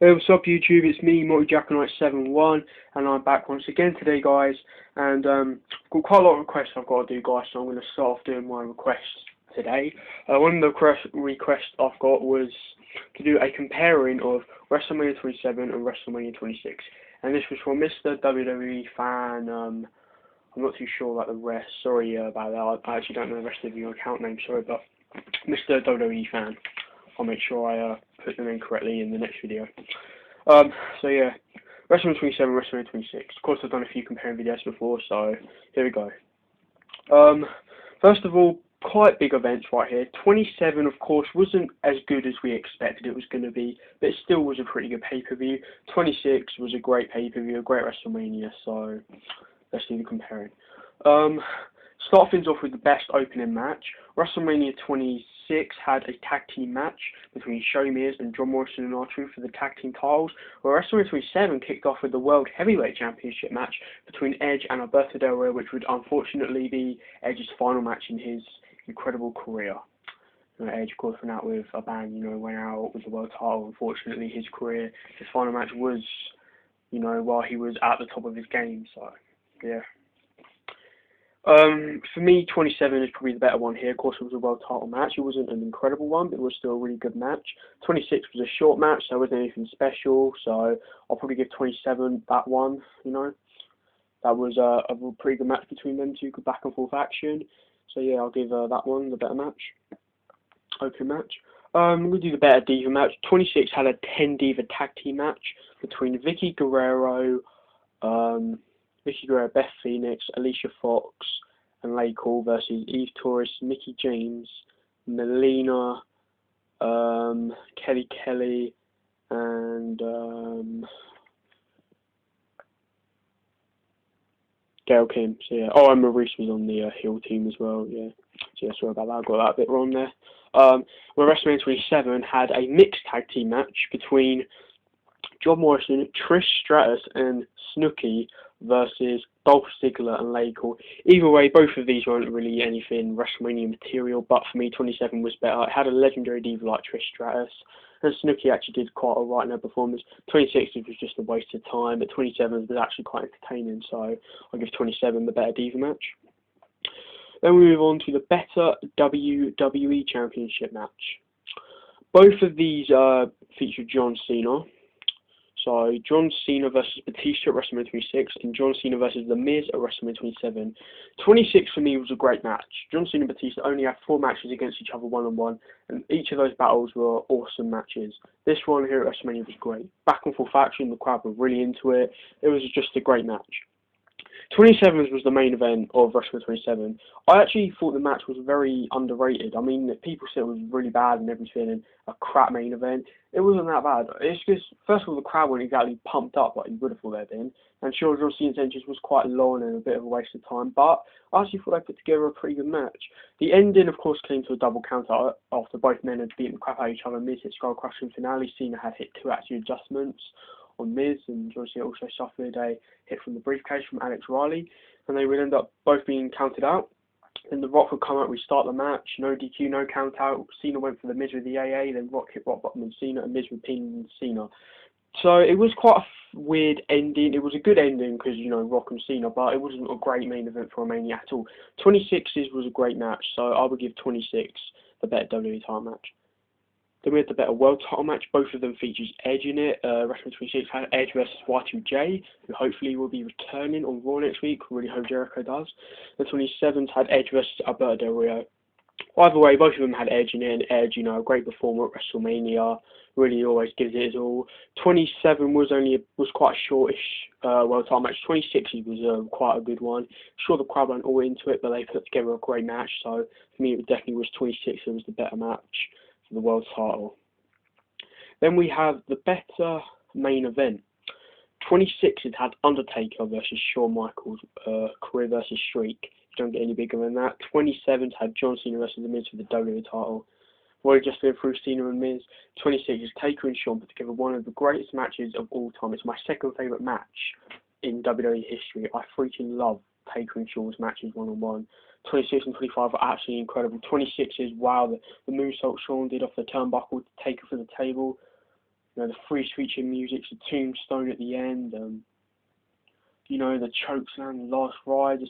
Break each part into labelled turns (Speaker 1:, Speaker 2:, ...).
Speaker 1: Hey, what's up YouTube? It's me, MultiJackanite71, and I'm back once again today, guys. And got quite a lot of requests I've got to do, guys, so I'm going to start off doing my requests today. One of the requests I've got was to do a comparing of WrestleMania 27 and WrestleMania 26. And this was from Mr. WWE Fan. I'm not too sure about the rest. Sorry about that. I actually don't know the rest of your account name, sorry, but Mr. WWE Fan. I'll make sure I put them in correctly in the next video. So yeah, WrestleMania 27, WrestleMania 26. Of course, I've done a few comparing videos before, so here we go. First of all, quite big events right here. 27, of course, wasn't as good as we expected it was going to be, but it still was a pretty good pay-per-view. 26 was a great pay-per-view, a great WrestleMania, so let's do the comparing. Start things off with the best opening match. WrestleMania 26 had a tag team match between Miz and John Morrison and R-Truth for the tag team titles, where WrestleMania 27 kicked off with the World Heavyweight Championship match between Edge and Alberto Del Rio, which would unfortunately be Edge's final match in his incredible career. Edge, of course, went out with a bang, went out with the world title. Unfortunately, his final match was, while he was at the top of his game, so, yeah. For me, 27 is probably the better one here. Of course, it was a world title match. It wasn't an incredible one, but it was still a really good match. 26 was a short match, so it wasn't anything special. So I'll probably give 27 that one. That was a pretty good match between them two, good back and forth action. So yeah, I'll give that one the better match, opening match. We'll do the better Diva match. 26 had a 10 Diva tag team match between Vicky Guerrero, Beth Phoenix, Alicia Fox, and Lay Cole versus Eve Torres, Mickie James, Melina, Kelly Kelly, and Gail Kim. So yeah. Oh, and Maurice was on the heel team as well. Yeah. So yeah, sorry about that. I got that a bit wrong there. Where WrestleMania 27 had a mixed tag team match between John Morrison, Trish Stratus, and Snooki versus Dolph Ziggler and Lay Cole. Either way, both of these weren't really anything WrestleMania material, but for me, 27 was better. It had a legendary diva like Trish Stratus, and Snooki actually did quite alright in her performance. 26 was just a waste of time, but 27 was actually quite entertaining, so I'll give 27 the better diva match. Then we move on to the better WWE Championship match. Both of these featured John Cena. So, John Cena versus Batista at WrestleMania 26 and John Cena versus The Miz at WrestleMania 27. 26 for me was a great match. John Cena and Batista only had 4 matches against each other one-on-one, and each of those battles were awesome matches. This one here at WrestleMania was great. Back and forth action, the crowd were really into it. It was just a great match. 27 was the main event of WrestleMania 27. I actually thought the match was very underrated. I mean, people said it was really bad and everything, and a crap main event. It wasn't that bad. It's just, first of all, the crowd weren't exactly pumped up like you would have thought they'd been. And sure, John Cena's entrance was quite long and a bit of a waste of time, but I actually thought they put together a pretty good match. The ending, of course, came to a double counter after both men had beaten the crap out of each other. Miz hit skull crushing finale. Cena had hit 2 active adjustments on Miz, and John Cena also suffered a hit from the briefcase from Alex Riley, and they would end up both being counted out. Then The Rock would come out, restart the match, no DQ, no count out. Cena went for the Miz with the AA, then Rock hit rock bottom and Cena, and Miz with pin Cena. So it was quite a weird ending. It was a good ending because, Rock and Cena, but it wasn't a great main event for a Mania at all. 26's was a great match, so I would give 26 the better WWE title match. Then we had the better world title match. Both of them features Edge in it. WrestleMania 26 had Edge versus Y2J, who hopefully will be returning on Raw next week. Really hope Jericho does. The 27th had Edge versus Alberto Del Rio. Either way, both of them had Edge in it, and Edge, a great performer at WrestleMania. Really always gives it his all. 27 was quite a shortish world title match. 26 was quite a good one. Sure, the crowd went all into it, but they put together a great match. So for me, it definitely was 26. It was the better match for the world title. Then we have the better main event. 26 it had Undertaker versus Shawn Michaels, career versus streak. You don't get any bigger than that. 27 had John Cena versus The Miz for the WWE title. We've just been through Cena and Miz. 26 is Taker and Shawn put together one of the greatest matches of all time. It's my second favourite match in WWE history. I freaking love Taker and Shaw's matches one-on-one. 26 and 25 are absolutely incredible. 26 is, wow, the moonsault Shawn did off the turnbuckle to Taker for the table. You know, the free switching music, the tombstone at the end, you know, the chokeslam, the last ride.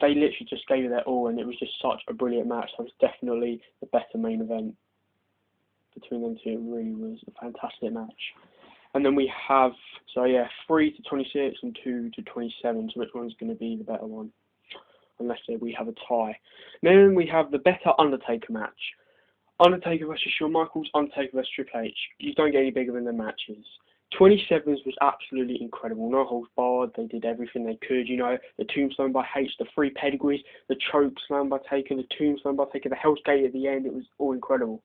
Speaker 1: They literally just gave it their all, and it was just such a brilliant match. So it was definitely the better main event between them two. It really was a fantastic match. And then we have, so yeah, 3 to 26 and 2 to 27. So which one's going to be the better one? Unless we have a tie. Then we have the better Undertaker match. Undertaker versus Shawn Michaels, Undertaker versus Triple H. You don't get any bigger than the matches. 27s was absolutely incredible. No holds barred. They did everything they could. You know, the tombstone by H, the 3 pedigrees, the choke slam by Taker, the tombstone by Taker, the Hell's Gate at the end. It was all incredible.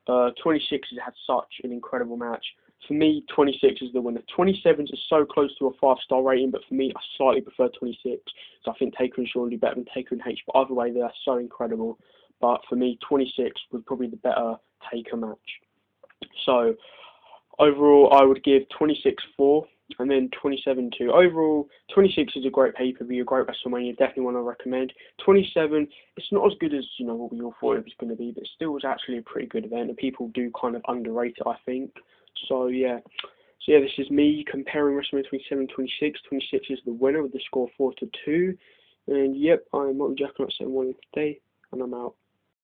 Speaker 1: 26s had such an incredible match. For me, 26 is the winner. 27s is so close to a 5-star rating, but for me, I slightly prefer 26. So I think Taker and Shawn do better than Taker and H. But either way, they're so incredible. But for me, 26 was probably the better Taker match. So overall, I would give 26 4 and then 27 2. Overall, 26 is a great pay-per-view, a great WrestleMania, definitely one I recommend. 27, it's not as good as, you know, what we all thought it was going to be, but still was actually a pretty good event, and people do kind of underrate it, I think. So yeah, this is me comparing WrestleMania 27 26. 26 is the winner with the score 4 to 2. And yep, I'm Martin Jack, saying one today, and I'm out.